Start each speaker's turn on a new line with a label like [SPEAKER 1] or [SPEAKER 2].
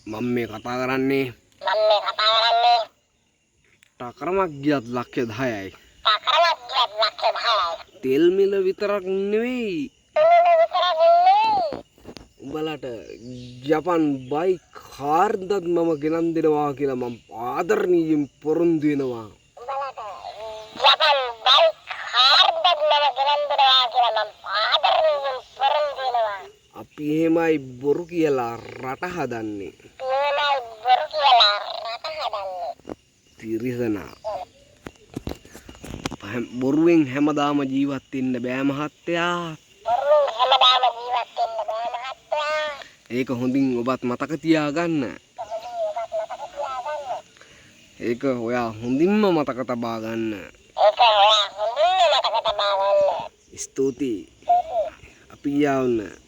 [SPEAKER 1] මම මේ කතා කරන්නේ ටකරමක් ගියත් ලක්ෂ 10යි. තෙල් මිල විතරක් නෙවෙයි. උඹලට ජපන් බයික් කාර්දත් මම ගෙනන් දෙනවා කියලා මම ආදරණීයෙන් පොරොන්දු වෙනවා. අපි එහෙමයි බොරු කියලා රට හදන්නේ. තිරිසනා. බොරුවෙන් හැමදාම ජීවත් වෙන්න බෑ මහත්තයා. ඒක හොඳින් ඔබත් මතක තියාගන්න. ඒක ඔයා හොඳින්ම මතක තබා ගන්න. ස්තුතියි. අපි යවන්න.